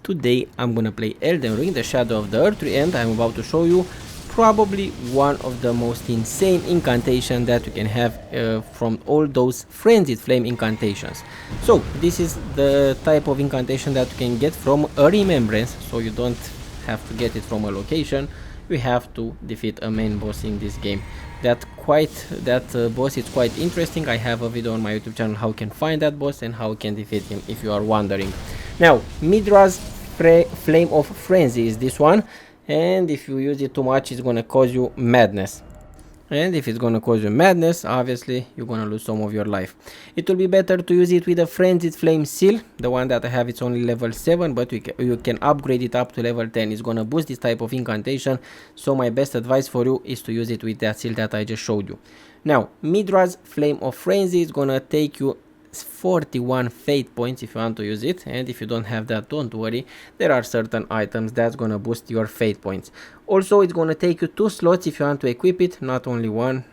Today I'm gonna play Elden Ring, the Shadow of the Erdtree, and I'm about to show you probably one of the most insane incantations that you can have from all those frenzied flame incantations. So this is the type of incantation that you can get from a remembrance, so you don't have to get it from a location. You have to defeat a main boss in this game. That boss is quite interesting. I have a video on my YouTube channel how you can find that boss and how you can defeat him if you are wondering. Now, Midra's Flame of Frenzy is this one, and if you use it too much it's gonna cause you madness. And if it's gonna cause you madness, obviously you're gonna lose some of your life. It will be better to use it with a Frenzied Flame Seal. The one that I have, it's only level 7, but you can upgrade it up to level 10. It's gonna boost this type of incantation, so my best advice for you is to use it with that seal that I just showed you. Now, Midra's Flame of Frenzy is gonna take you 41 fate points if you want to use it, and if you don't have that, don't worry, there are certain items that's gonna boost your fate points. Also, it's gonna take you 2 slots if you want to equip it, not only one.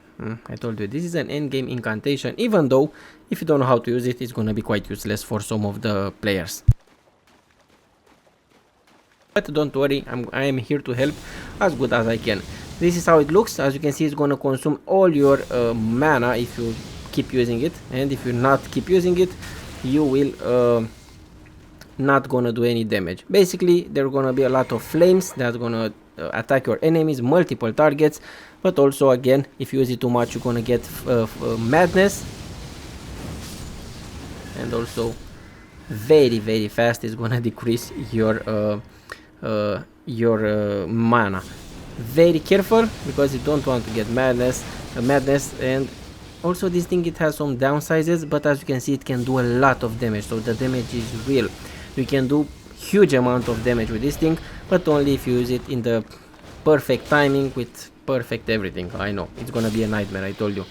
I told you this is an endgame incantation, even though if you don't know how to use it, it's gonna be quite useless for some of the players. But don't worry, I am here to help as good as I can. This is how it looks. As you can see, it's gonna consume all your mana if you keep using it, and if you not keep using it, you will not gonna do any damage. Basically, there are gonna be a lot of flames that's gonna attack your enemies, multiple targets, but also again, if you use it too much, you're gonna get madness, and also very fast is gonna decrease your mana. Very careful, because you don't want to get madness. And also this thing, it has some downsides, but as you can see, it can do a lot of damage, so the damage is real. You can do huge amount of damage with this thing, but only if you use it in the perfect timing with perfect everything. I know it's gonna be a nightmare, I told you.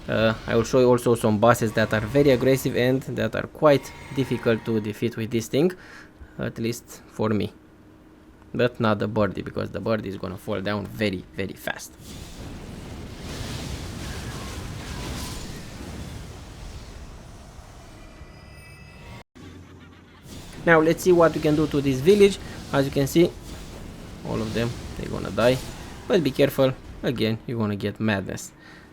I will show you also some bosses that are very aggressive and that are quite difficult to defeat with this thing, at least for me, but not the birdie, because the birdie is gonna fall down very fast. Now let's see what we can do to this village. As you can see, all of them, they're gonna die, but be careful, again you're gonna get madness.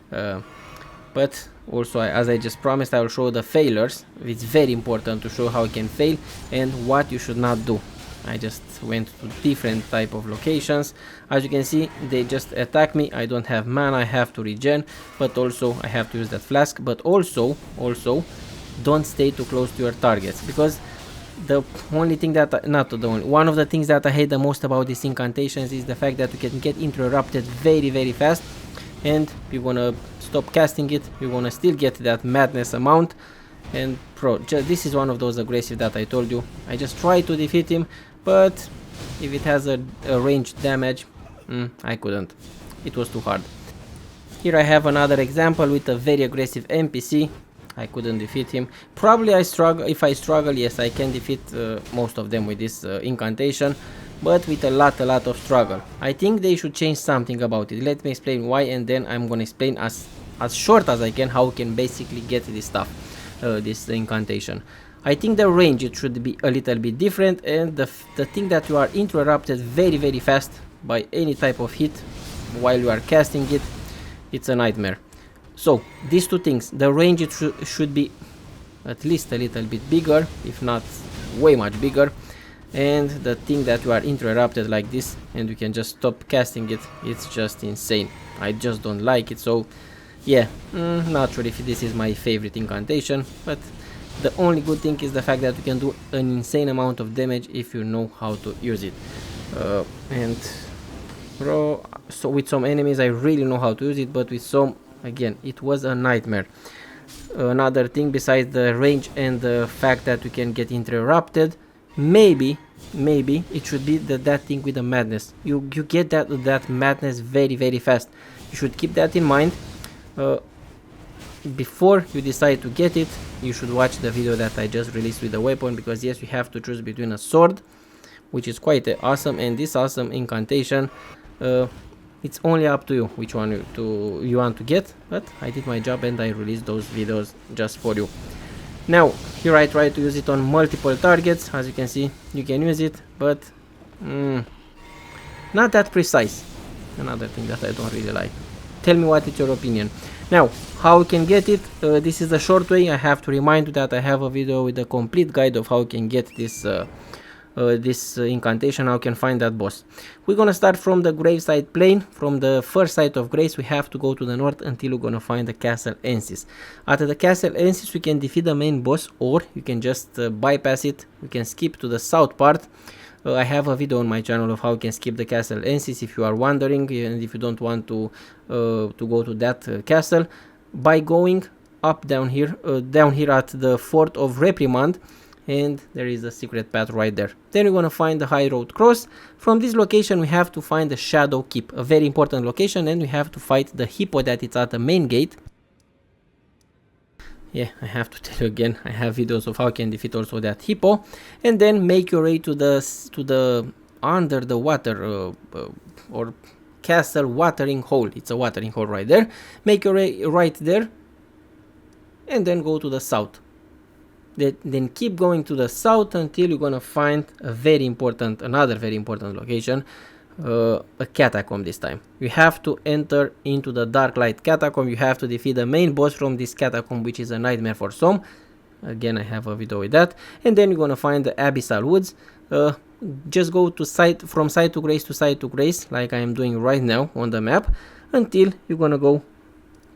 But also, as I just promised, I will show the failures. It's very important to show how you can fail and what you should not do. I just went to different type of locations. As you can see, they just attack me. I don't have mana, I have to regen, but also I have to use that flask. But also don't stay too close to your targets, because the only thing that one of the things that I hate the most about these incantations is the fact that you can get interrupted very fast, and you're gonna stop casting it, you're gonna still get that madness amount. And this is one of those aggressive that I told you. I just tried to defeat him, but if it has a ranged damage, I couldn't. It was too hard. Here I have another example with a very aggressive NPC. I couldn't defeat him. Probably if I struggle, yes, I can defeat most of them with this incantation, but with a lot of struggle. I think they should change something about it. Let me explain why, and then I'm gonna explain as short as I can how you can basically get this stuff, this incantation. I think the range, it should be a little bit different, and the thing that you are interrupted very fast by any type of hit while you are casting it, it's a nightmare. So these two things, the range, it should be at least a little bit bigger, if not way much bigger, and the thing that you are interrupted like this and you can just stop casting it, it's just insane. I just don't like it. So yeah, not sure if this is my favorite incantation, but the only good thing is the fact that you can do an insane amount of damage if you know how to use it. So with some enemies I really know how to use it, but with some, again, it was a nightmare. Another thing besides the range and the fact that you can get interrupted, maybe it should be that thing with the madness. You get that madness very fast. You should keep that in mind. Before you decide to get it, you should watch the video that I just released with the weapon, because yes, you have to choose between a sword, which is quite awesome, and this awesome incantation. It's only up to you which one you want to get, but I did my job and I released those videos just for you. Now here I try to use it on multiple targets. As you can see, you can use it, but not that precise. Another thing that I don't really like. Tell me what is your opinion. Now, how you can get it, this is the short way. I have to remind you that I have a video with a complete guide of how you can get this incantation, how you can find that boss. We're gonna start from the graveside plane. From the first site of grace, we have to go to the north until we're gonna find the castle Ensis. At the castle Ensis, we can defeat the main boss, or you can just bypass it. We can skip to the south part. I have a video on my channel of how you can skip the castle Ensis if you are wondering, and if you don't want to go to that castle, by going up down here at the fort of Reprimand, and there is a secret path right there. Then we're gonna find the high road cross. From this location we have to find the shadow keep, a very important location, and we have to fight the hippo that is at the main gate. Yeah, I have to tell you again, I have videos of how you can defeat also that hippo, and then make your way to the under the water or castle watering hole. It's a watering hole right there. Make your way right there, and then go to the south. Then keep going to the south until you're gonna find another very important location, a catacomb this time. You have to enter into the dark light catacomb. You have to defeat the main boss from this catacomb, which is a nightmare for some. Again, I have a video with that. And then you're gonna find the abyssal woods. Just go to from side to grace, like I am doing right now on the map, until you're gonna go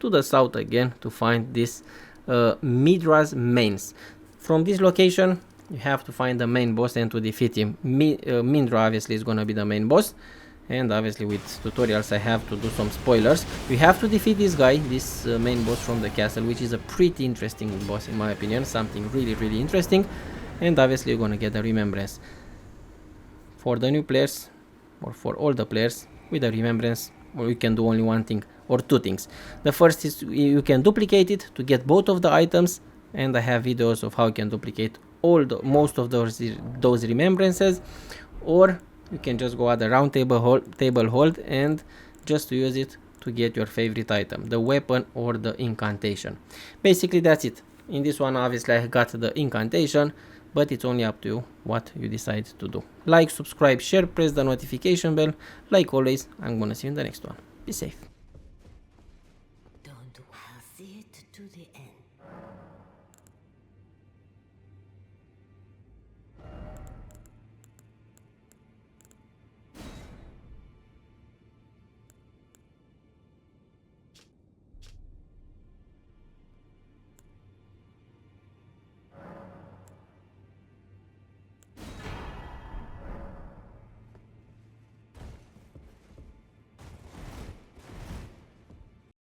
to the south again to find this Midra's mains. From this location, you have to find the main boss and to defeat him. Midra obviously is gonna be the main boss, and obviously with tutorials I have to do some spoilers. We have to defeat this guy, this main boss from the castle, which is a pretty interesting boss in my opinion, something really interesting. And obviously you're gonna get the remembrance. For the new players, or for all the players, with the remembrance, or you can do only one thing or two things. The first is you can duplicate it to get both of the items, and I have videos of how you can duplicate most of those remembrances, or you can just go at the round table hold and just use it to get your favorite item, the weapon or the incantation. Basically that's it. In this one obviously I got the incantation, but it's only up to you what you decide to do. Like, subscribe, share, press the notification bell. Like always, I'm gonna see you in the next one. Be safe.